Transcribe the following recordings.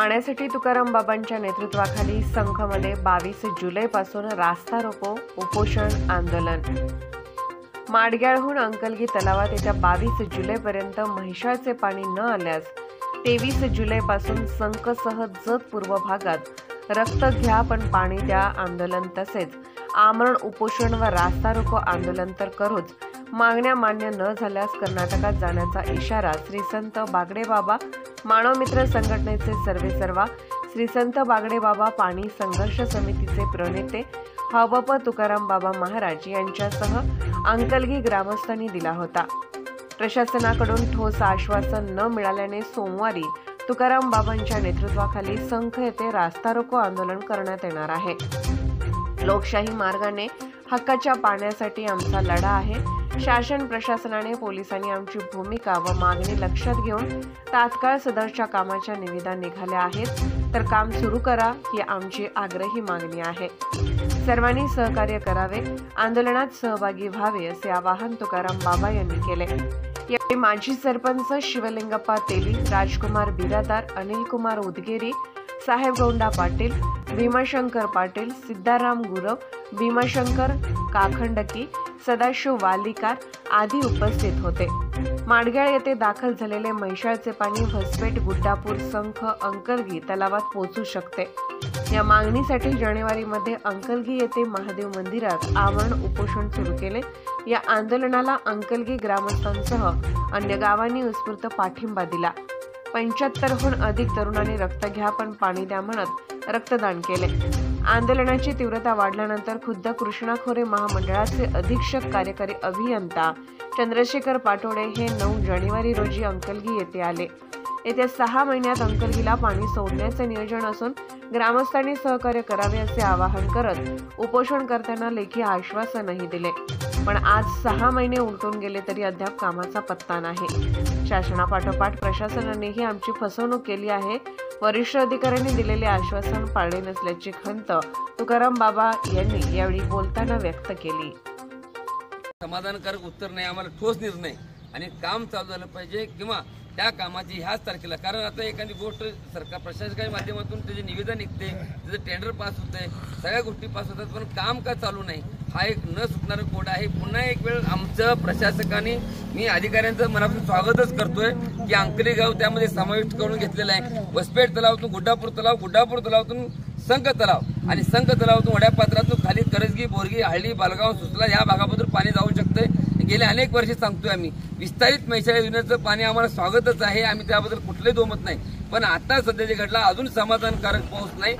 पाण्यासाठी तुकाराम बाबांच्या नेतृत्वाखाली संघमध्ये 22 जुलैपासून रास्ता रोको उपोषण आंदोलन। माडग्याळहून अंकलगी तलावात येत्या 22 जुलैपर्यंत म्हैसाळचे पाणी न आल्यास 23 जुलैपासून संकसह जत पूर्व भागात रक्त घ्या पण पाणी द्या आंदोलन तसेच आमरण उपोषण व रास्ता रोको आंदोलन तर करूच, मागण्या मान्य न झाल्यास कर्नाटकात जाण्याचा इशारा श्री संत बागडे बाबा मानव मित्र संघटनेचे सर्वेसर्वा श्री संत बागडे बाबा पाणी संघर्ष समितीचे प्रणेते हबप तुकाराम बाबा महाराज यांच्यासह अंकलगी ग्रामस्थांनी दिला होता। प्रशासनाकडून ठोस आश्वासन न मिळाल्याने सोमवारी तुकाराम बाबांच्या नेतृत्वाखाली संघ येथे रास्ता रोको आंदोलन करण्यात येणार आहे। लोकशाही मार्गाने हक्काच्या पाण्यासाठी आमचा लढा आहे। शासन प्रशासनाने पोलिसांनी आमची भूमिका व मागणी लक्षात घेऊन तात्काळ सदरच्या कामाच्या निविदा निघाल्या आहेत तर काम सुरू करा ही आमची आग्रही मागणी आहे। सर्वांनी सहकार्य करावे, आंदोलनात सहभागी व्हावे असे आवाहन तुकाराम बाबा यांनी केले। यावेळी माजी सरपंच शिवलिंगप्पा तेली, राजकुमार बिरादार, अनिल कुमार उदगेरी, साहेब गौंडा पाटील, भीमाशंकर पाटील, सिद्धाराम गुरव, भीमाशंकर काखंडकी, सदाशिव वालिकार आदी उपस्थित होते। माडग्याळ येथे दाखल झालेले म्हैसाळचे पाणी भसपेट गुड्डापूर संख अंकलगी तलावात पोहोचू शकते। या मागणीसाठी जानेवारीमध्ये अंकलगी येथे महादेव मंदिरात आमरण उपोषण सुरू केले। या आंदोलनाला अंकलगी ग्रामस्थांसह अन्य गावांनी उत्स्फूर्त पाठिंबा दिला। 75हून अधिक तरुणांनी रक्त घ्या पण पाणी द्या म्हणत रक्तदान केले। आंदोलनाची तीव्रता वाढल्यानंतर खुद्द कृष्णा खोरे महामंडळाचे अधीक्षक कार्यकारी अभियंता चंद्रशेखर पाटोडे हे 9 जानेवारी रोजी अंकलगी येथे आले। येत्या 6 महिन्यात अंकलगीला पाणी सोडण्याचे नियोजन असून ग्रामस्थांनी सहकार्य करावे असे आवाहन करत उपोषणकर्त्यांना लेखी आश्वासनही दिले। पण आज 6 महिने उलटून गेले तरी अद्याप कामाचा पत्ता नाही। शासनापाठोपाठ प्रशासनानेही आमची फसवणूक केली आहे। वरिष्ठ अधिकाऱ्यांनी दिलेले आश्वासन पाळले नसल्याची खंत तुकाराम बाबा यांनी यावेळी बोलताना व्यक्त केली। समाधानकारक उत्तर नाही, आम्हाला ठोस निर्णय आणि काम चालू झालं पाहिजे किंवा त्या कामाची ह्याच तारखेला, कारण आता एखादी गोष्ट सरकार प्रशासकाच्या माध्यमातून त्याचे निवेदन निघते, त्याचं टेंडर पास होतंय, सगळ्या गोष्टी पास होतात, पण काम का चालू नाही हा एक न सुटणारा कोड आहे। पुन्हा एक वेळ आमचं प्रशासकाने मी अधिकाऱ्यांचं मनापासून स्वागतच करतोय की अंकली गाव त्यामध्ये समाविष्ट करून घेतलेलं आहे। वसपेट तलावातून गुड्डापूर तलाव, गुड्डापूर तलावातून संख तलाव आणि संख तलावातून वड्यापात्रातून खाली करजगी, बोरगी, हळली, बालगाव, सुसला या भागामधून पाणी जाऊ शकते। गेले अनेक वर्षे सांगतोय आम्ही विस्तारित म्हैसाळ योजनेचं पाणी आम्हाला स्वागतच आहे, आम्ही त्याबद्दल कुठलेही दोमत नाही। पण आता सध्या जे घडला अजून समाधानकारक पाऊस नाही।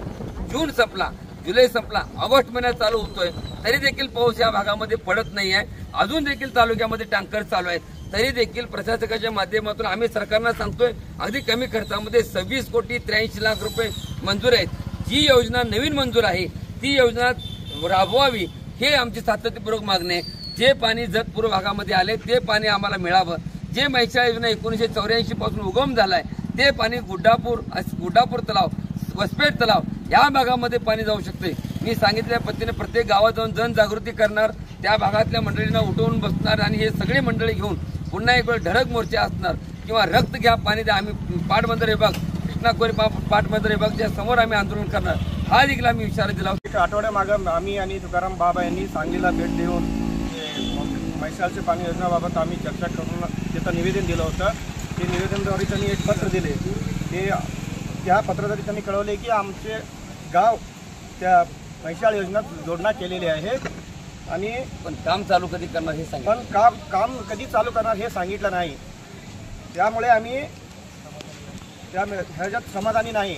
जून संपला, जुलै संपला, ऑगस्ट महिन्यात चालू होतोय तरी देखील पाऊस या भागामध्ये पडत नाही आहे। अजून देखील तालुक्यामध्ये टँकर चालू आहेत, तरी देखील प्रशासकाच्या माध्यमातून आम्ही सरकारला सांगतोय अगदी कमी खर्चामध्ये 26 कोटी 83 लाख रुपये मंजूर आहेत। जी योजना नवीन मंजूर आहे ती योजना राबवावी हे आमची सातत्यपूर्वक मागणी आहे। जे पाणी जत पूर्व भागामध्ये आले ते पाणी आम्हाला मिळावं। जे म्हैसाळ योजना 1984 पासून उगम झालाय ते पाणी गुड्डापूर तलाव, वसपेट तलाव या भागामध्ये पाणी जाऊ शकते। मी सांगितल्या पद्धतीने प्रत्येक गावात जाऊन जनजागृती करणार, त्या भागातल्या मंडळींना उठवून बसणार आणि हे सगळे मंडळी घेऊन पुन्हा एक वेळ धडक मोर्चा असणार किंवा रक्त घ्या पाणी द्या। आम्ही पाटबंदर विभाग, कृष्णा खोरे पाटबंदर विभागाच्या समोर आम्ही आंदोलन करणार हा देखील आम्ही इशारा दिला। आठवड्यामागं आम्ही आणि तुकाराम बाबा यांनी सांगलीला भेट देऊन म्हैसाळचे पाणी योजनेबाबत आम्ही चर्चा करून त्याचं निवेदन दिलं होतं। ते निवेदनाद्वारे त्यांनी एक पत्र दिले, ते त्या पत्राद्वारे त्यांनी कळवले की आमचे गाव त्या म्हैसाळ योजनेत जोडणा केलेली आहे आणि पण काम चालू कधी करणार हे सांगितलं, पण काम कधी चालू करणार हे सांगितलं नाही। त्यामुळे आम्ही ह्याच्यात समाधानी नाही।